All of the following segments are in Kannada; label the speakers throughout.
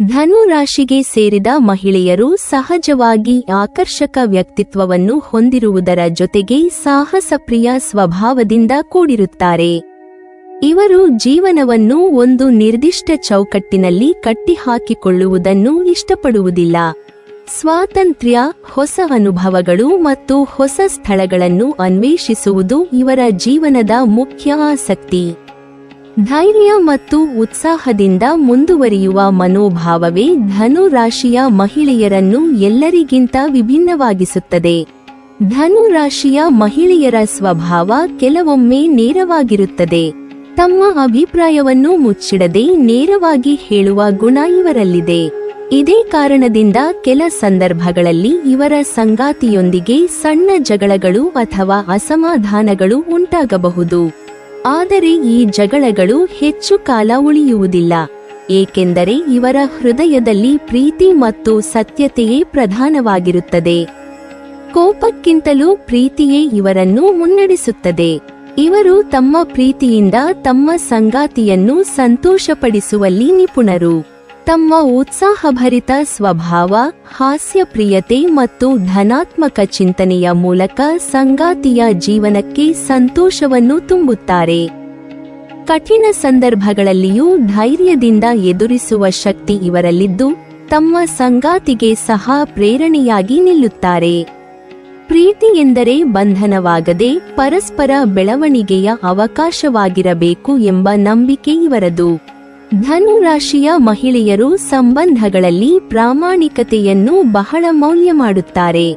Speaker 1: ಧನು ರಾಶಿಗೆ ಸೇರಿದ ಮಹಿಳೆಯರು ಸಹಜವಾಗಿ ಆಕರ್ಷಕ ವ್ಯಕ್ತಿತ್ವವನ್ನು ಹೊಂದಿರುವುದರ ಜೊತೆಗೆ ಸಾಹಸಪ್ರಿಯ ಸ್ವಭಾವದಿಂದ ಕೂಡಿರುತ್ತಾರೆ. ಇವರು ಜೀವನವನ್ನು ಒಂದು ನಿರ್ದಿಷ್ಟ ಚೌಕಟ್ಟಿನಲ್ಲಿ ಕಟ್ಟಿಹಾಕಿಕೊಳ್ಳುವುದನ್ನು ಇಷ್ಟಪಡುವುದಿಲ್ಲ. ಸ್ವಾತಂತ್ರ್ಯ, ಹೊಸ ಅನುಭವಗಳು ಮತ್ತು ಹೊಸ ಸ್ಥಳಗಳನ್ನು ಅನ್ವೇಷಿಸುವುದು ಇವರ ಜೀವನದ ಮುಖ್ಯ ಆಸಕ್ತಿ. ಧೈರ್ಯ ಮತ್ತು ಉತ್ಸಾಹದಿಂದ ಮುಂದುವರಿಯುವ ಮನೋಭಾವವೇ ಧನು ರಾಶಿಯ ಮಹಿಳೆಯರನ್ನು ಎಲ್ಲರಿಗಿಂತ ವಿಭಿನ್ನವಾಗಿಸುತ್ತದೆ. ಧನು ರಾಶಿಯ ಮಹಿಳೆಯರ ಸ್ವಭಾವ ಕೆಲವೊಮ್ಮೆ ನೇರವಾಗಿರುತ್ತದೆ. ತಮ್ಮ ಅಭಿಪ್ರಾಯವನ್ನು ಮುಚ್ಚಿಡದೆ ನೇರವಾಗಿ ಹೇಳುವ ಗುಣ ಇವರಲ್ಲಿದೆ. ಇದೇ ಕಾರಣದಿಂದ ಕೆಲ ಸಂದರ್ಭಗಳಲ್ಲಿ ಇವರ ಸಂಗಾತಿಯೊಂದಿಗೆ ಸಣ್ಣ ಜಗಳಗಳು ಅಥವಾ ಅಸಮಾಧಾನಗಳು ಉಂಟಾಗಬಹುದು. ಆದರೆ ಈ ಜಗಳಗಳು ಹೆಚ್ಚು ಕಾಲ ಉಳಿಯುವುದಿಲ್ಲ, ಏಕೆಂದರೆ ಇವರ ಹೃದಯದಲ್ಲಿ ಪ್ರೀತಿ ಮತ್ತು ಸತ್ಯತೆಯೇ ಪ್ರಧಾನವಾಗಿರುತ್ತದೆ. ಕೋಪಕ್ಕಿಂತಲೂ ಪ್ರೀತಿಯೇ ಇವರನ್ನು ಮುನ್ನಡೆಸುತ್ತದೆ. ಇವರು ತಮ್ಮ ಪ್ರೀತಿಯಿಂದ ತಮ್ಮ ಸಂಗಾತಿಯನ್ನು ಸಂತೋಷಪಡಿಸುವಲ್ಲಿ ನಿಪುಣರು. ತಮ್ಮ ಉತ್ಸಾಹಭರಿತ ಸ್ವಭಾವ, ಹಾಸ್ಯಪ್ರಿಯತೆ ಮತ್ತು ಧನಾತ್ಮಕ ಚಿಂತನೆಯ ಮೂಲಕ ಸಂಗಾತಿಯ ಜೀವನಕ್ಕೆ ಸಂತೋಷವನ್ನು ತುಂಬುತ್ತಾರೆ. ಕಠಿಣ ಸಂದರ್ಭಗಳಲ್ಲಿಯೂ ಧೈರ್ಯದಿಂದ ಎದುರಿಸುವ ಶಕ್ತಿ ಇವರಲ್ಲಿದ್ದು, ತಮ್ಮ ಸಂಗಾತಿಗೆ ಸಹ ಪ್ರೇರಣೆಯಾಗಿ ನಿಲ್ಲುತ್ತಾರೆ. ಪ್ರೀತಿ ಎಂದರೆ ಬಂಧನವಾಗದೆ ಪರಸ್ಪರ ಬೆಳವಣಿಗೆಯ ಅವಕಾಶವಾಗಿರಬೇಕು ಎಂಬ ನಂಬಿಕೆ ಇವರದು. ಧನು ರಾಶಿಯ ಮಹಿಳೆಯರು ಸಂಬಂಧಗಳಲ್ಲಿ ಪ್ರಾಮಾಣಿಕತೆಯನ್ನು ಬಹಳ ಮೌಲ್ಯ ಮಾಡುತ್ತಾರೆ.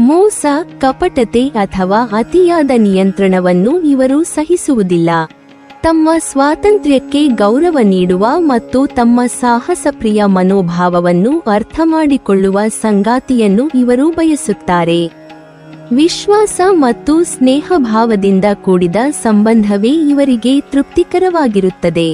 Speaker 1: ಮೋಸ, ಕಪಟತೆ ಅಥವಾ ಅತಿಯಾದ ನಿಯಂತ್ರಣವನ್ನು ಇವರು ಸಹಿಸುವುದಿಲ್ಲ. ತಮ್ಮ ಸ್ವಾತಂತ್ರ್ಯಕ್ಕೆ ಗೌರವ ನೀಡುವ ಮತ್ತು ತಮ್ಮ ಸಾಹಸಪ್ರಿಯ ಮನೋಭಾವವನ್ನು ಅರ್ಥಮಾಡಿಕೊಳ್ಳುವ ಸಂಗಾತಿಯನ್ನು ಇವರು ಬಯಸುತ್ತಾರೆ. ವಿಶ್ವಾಸ ಮತ್ತು ಸ್ನೇಹಭಾವದಿಂದ ಕೂಡಿದ ಸಂಬಂಧವೇ ಇವರಿಗೆ ತೃಪ್ತಿಕರವಾಗಿರುತ್ತದೆ.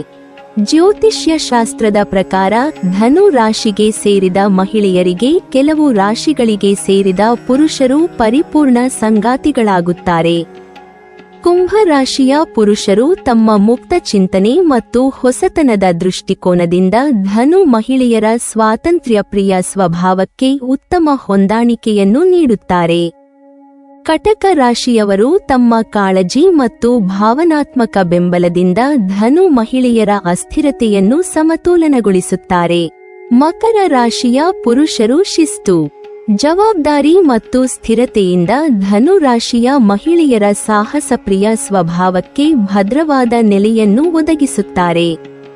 Speaker 1: ಜ್ಯೋತಿಷ್ಯ ಶಾಸ್ತ್ರದ ಪ್ರಕಾರ ಧನು ರಾಶಿಗೆ ಸೇರಿದ ಮಹಿಳೆಯರಿಗೆ ಕೆಲವು ರಾಶಿಗಳಿಗೆ ಸೇರಿದ ಪುರುಷರು ಪರಿಪೂರ್ಣ ಸಂಗಾತಿಗಳಾಗುತ್ತಾರೆ. ಕುಂಭ ರಾಶಿಯ ಪುರುಷರು ತಮ್ಮ ಮುಕ್ತ ಚಿಂತನೆ ಮತ್ತು ಹೊಸತನದ ದೃಷ್ಟಿಕೋನದಿಂದ ಧನು ಮಹಿಳೆಯರ ಸ್ವಾತಂತ್ರ್ಯಪ್ರಿಯ ಸ್ವಭಾವಕ್ಕೆ ಉತ್ತಮ ಹೊಂದಾಣಿಕೆಯನ್ನು ನೀಡುತ್ತಾರೆ. ಕಟಕ ರಾಶಿಯವರು ತಮ್ಮ ಕಾಳಜಿ ಮತ್ತು ಭಾವನಾತ್ಮಕ ಬೆಂಬಲದಿಂದ ಧನು ಮಹಿಳೆಯರ ಅಸ್ಥಿರತೆಯನ್ನು ಸಮತೋಲನಗೊಳಿಸುತ್ತಾರೆ. ಮಕರ ರಾಶಿಯ ಪುರುಷರು ಶಿಸ್ತು, ಜವಾಬ್ದಾರಿ ಮತ್ತು ಸ್ಥಿರತೆಯಿಂದ ಧನು ರಾಶಿಯ ಮಹಿಳೆಯರ ಸಾಹಸಪ್ರಿಯ ಸ್ವಭಾವಕ್ಕೆ ಭದ್ರವಾದ ನೆಲೆಯನ್ನು ಒದಗಿಸುತ್ತಾರೆ.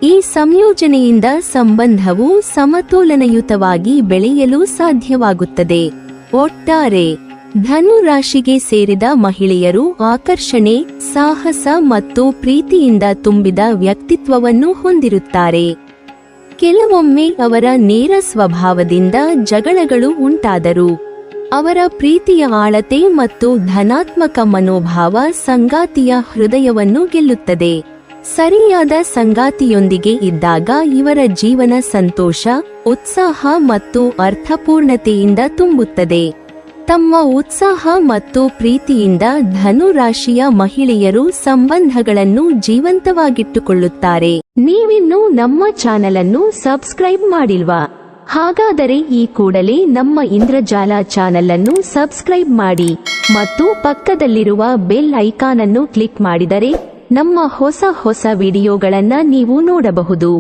Speaker 1: ಈ ಸಂಯೋಜನೆಯಿಂದ ಸಂಬಂಧವು ಸಮತೋಲನಯುತವಾಗಿ ಬೆಳೆಯಲು ಸಾಧ್ಯವಾಗುತ್ತದೆ. ಒಟ್ಟಾರೆ ಧನು ರಾಶಿಗೆ ಸೇರಿದ ಮಹಿಳೆಯರು ಆಕರ್ಷಣೆ, ಸಾಹಸ ಮತ್ತು ಪ್ರೀತಿಯಿಂದ ತುಂಬಿದ ವ್ಯಕ್ತಿತ್ವವನ್ನು ಹೊಂದಿರುತ್ತಾರೆ. ಕೆಲವೊಮ್ಮೆ ಅವರ ನೇರ ಸ್ವಭಾವದಿಂದ ಜಗಳಗಳು ಉಂಟಾದರೂ ಅವರ ಪ್ರೀತಿಯ ಆಳತೆ ಮತ್ತು ಧನಾತ್ಮಕ ಮನೋಭಾವ ಸಂಗಾತಿಯ ಹೃದಯವನ್ನು ಗೆಲ್ಲುತ್ತದೆ. ಸರಿಯಾದ ಸಂಗಾತಿಯೊಂದಿಗೆ ಇದ್ದಾಗ ಇವರ ಜೀವನ ಸಂತೋಷ, ಉತ್ಸಾಹ ಮತ್ತು ಅರ್ಥಪೂರ್ಣತೆಯಿಂದ ತುಂಬುತ್ತದೆ. ತಮ್ಮ ಉತ್ಸಾಹ ಮತ್ತು ಪ್ರೀತಿಯಿಂದ ಧನು ರಾಶಿಯ ಮಹಿಳೆಯರು ಸಂಬಂಧಗಳನ್ನು ಜೀವಂತವಾಗಿಟ್ಟುಕೊಳ್ಳುತ್ತಾರೆ. ನೀವಿನ್ನೂ ನಮ್ಮ ಚಾನೆಲ್ ಅನ್ನು ಸಬ್ಸ್ಕ್ರೈಬ್ ಮಾಡಿಲ್ವಾ? ಹಾಗಾದರೆ ಈ ಕೂಡಲೇ ನಮ್ಮ ಇಂದ್ರಜಾಲ ಚಾನೆಲ್ ಅನ್ನು ಸಬ್ಸ್ಕ್ರೈಬ್ ಮಾಡಿ ಮತ್ತು ಪಕ್ಕದಲ್ಲಿರುವ ಬೆಲ್ ಐಕಾನ್ ಅನ್ನು ಕ್ಲಿಕ್ ಮಾಡಿದರೆ ನಮ್ಮ ಹೊಸ ವಿಡಿಯೋಗಳನ್ನು ನೀವು ನೋಡಬಹುದು.